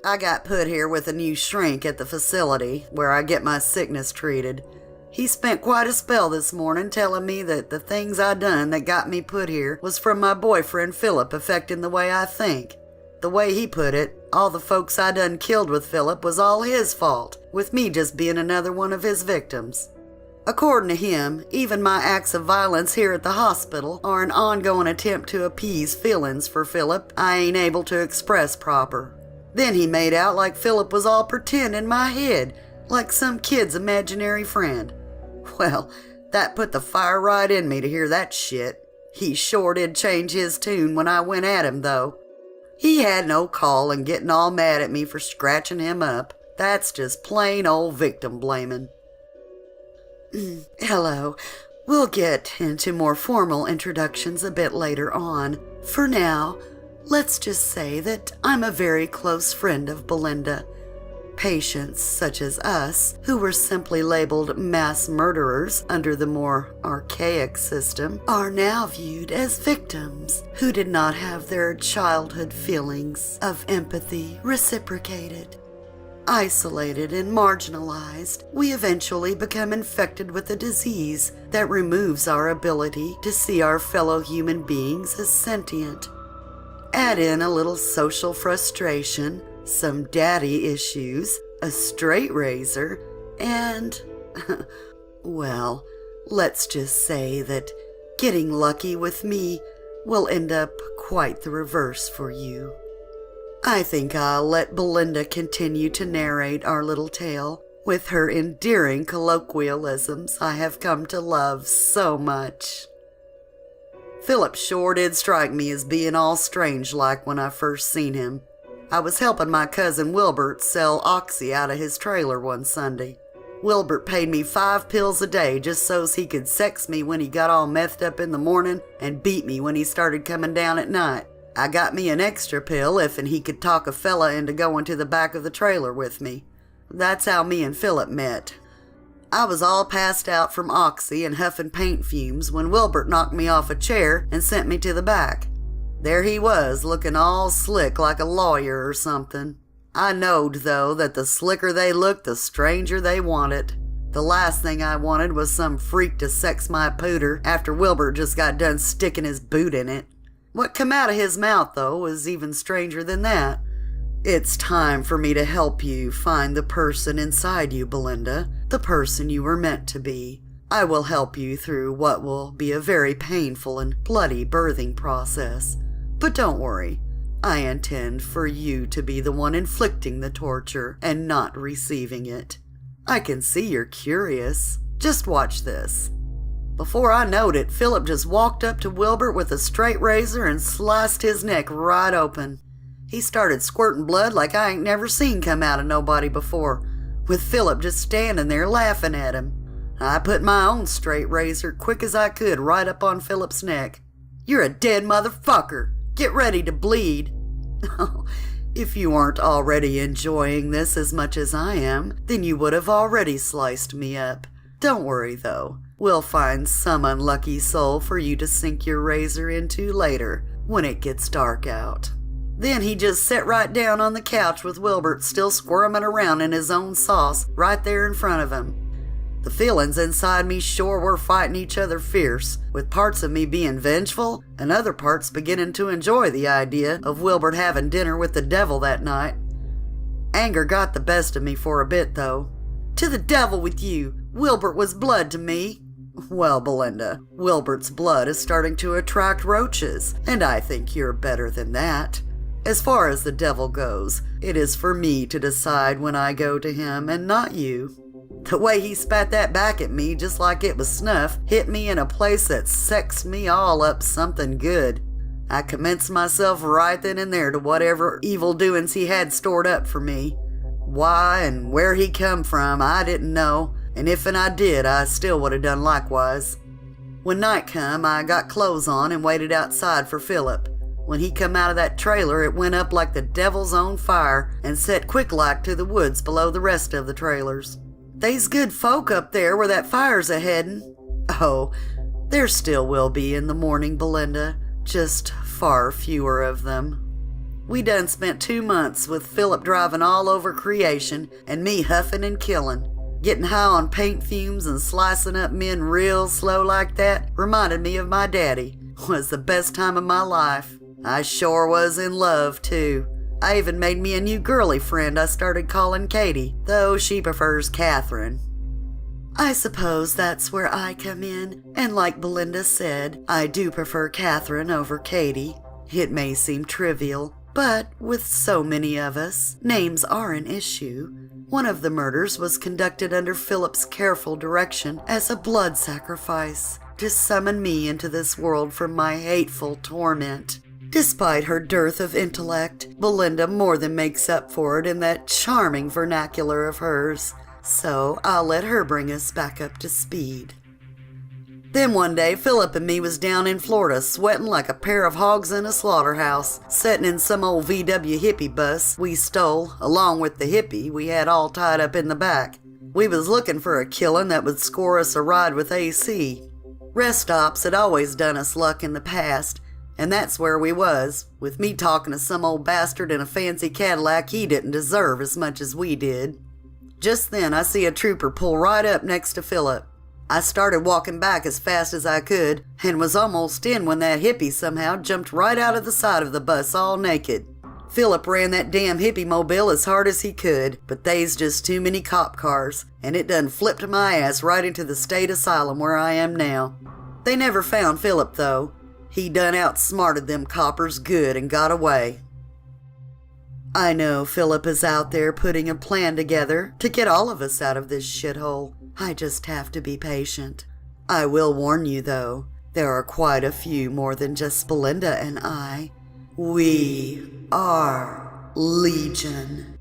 I got put here with a new shrink at the facility where I get my sickness treated. He spent quite a spell this morning telling me that the things I done that got me put here was from my boyfriend Philip affecting the way I think. The way he put it, all the folks I done killed with Philip was all his fault, with me just being another one of his victims. According to him, even my acts of violence here at the hospital are an ongoing attempt to appease feelings for Philip I ain't able to express proper. Then he made out like Philip was all pretend in my head, like some kid's imaginary friend. Well, that put the fire right in me to hear that shit. He sure did change his tune when I went at him, though. He had no call in getting all mad at me for scratching him up. That's just plain old victim blaming. Hello. We'll get into more formal introductions a bit later on. For now, let's just say that I'm a very close friend of Belinda. Patients such as us, who were simply labeled mass murderers under the more archaic system, are now viewed as victims who did not have their childhood feelings of empathy reciprocated. Isolated and marginalized, we eventually become infected with a disease that removes our ability to see our fellow human beings as sentient. Add in a little social frustration, some daddy issues, a straight razor, and, well, let's just say that getting lucky with me will end up quite the reverse for you. I think I'll let Belinda continue to narrate our little tale with her endearing colloquialisms I have come to love so much. Philip sure did strike me as being all strange-like when I first seen him. I was helping my cousin Wilbert sell Oxy out of his trailer one Sunday. Wilbert paid me 5 pills a day just so's he could sex me when he got all methed up in the morning and beat me when he started coming down at night. I got me an extra pill if and he could talk a fella into going to the back of the trailer with me. That's how me and Philip met. I was all passed out from Oxy and huffing paint fumes when Wilbert knocked me off a chair and sent me to the back. There he was, looking all slick like a lawyer or something. I knowed, though, that the slicker they looked, the stranger they wanted. The last thing I wanted was some freak to sex my pooter after Wilbert just got done sticking his boot in it. What come out of his mouth, though, was even stranger than that. It's time for me to help you find the person inside you, Belinda, the person you were meant to be. I will help you through what will be a very painful and bloody birthing process. But don't worry, I intend for you to be the one inflicting the torture and not receiving it. I can see you're curious. Just watch this. Before I knowed it, Philip just walked up to Wilbert with a straight razor and sliced his neck right open. He started squirting blood like I ain't never seen come out of nobody before, with Philip just standing there laughing at him. I put my own straight razor quick as I could right up on Philip's neck. You're a dead motherfucker. Get ready to bleed. If you aren't already enjoying this as much as I am, then you would have already sliced me up. Don't worry, though. We'll find some unlucky soul for you to sink your razor into later, when it gets dark out. Then he just sat right down on the couch with Wilbert still squirming around in his own sauce right there in front of him. The feelings inside me sure were fighting each other fierce, with parts of me being vengeful and other parts beginning to enjoy the idea of Wilbert having dinner with the devil that night. Anger got the best of me for a bit, though. To the devil with you! Wilbert was blood to me. Well, Belinda, Wilbert's blood is starting to attract roaches, and I think you're better than that. As far as the devil goes, it is for me to decide when I go to him and not you. The way he spat that back at me just like it was snuff hit me in a place that sexed me all up something good. I commenced myself right then and there to whatever evil doings he had stored up for me. Why and where he come from I didn't know, and if I did, I still would have done likewise. When night come, I got clothes on and waited outside for Philip. When he come out of that trailer, it went up like the devil's own fire and set quick-like to the woods below the rest of the trailers. They's good folk up there where that fire's a-headin'. Oh, there still will be in the morning, Belinda, just far fewer of them. We done spent 2 months with Philip driving all over creation and me huffing and killing. Getting high on paint fumes and slicing up men real slow like that reminded me of my daddy. Was the best time of my life. I sure was in love, too. I even made me a new girly friend I started calling Katie, though she prefers Catherine. I suppose that's where I come in, and like Belinda said, I do prefer Catherine over Katie. It may seem trivial, but with so many of us, names are an issue. One of the murders was conducted under Philip's careful direction as a blood sacrifice to summon me into this world from my hateful torment. Despite her dearth of intellect, Belinda more than makes up for it in that charming vernacular of hers, so I'll let her bring us back up to speed. Then one day, Philip and me was down in Florida sweating like a pair of hogs in a slaughterhouse, sitting in some old VW hippie bus we stole, along with the hippie we had all tied up in the back. We was looking for a killing that would score us a ride with AC. Rest stops had always done us luck in the past, and that's where we was, with me talking to some old bastard in a fancy Cadillac he didn't deserve as much as we did. Just then I see a trooper pull right up next to Philip. I started walking back as fast as I could, and was almost in when that hippie somehow jumped right out of the side of the bus all naked. Philip ran that damn hippie mobile as hard as he could, but they's just too many cop cars, and it done flipped my ass right into the state asylum where I am now. They never found Philip, though. He done outsmarted them coppers good and got away. I know Philip is out there putting a plan together to get all of us out of this shithole. I just have to be patient. I will warn you, though, there are quite a few more than just Belinda and I. We are Legion.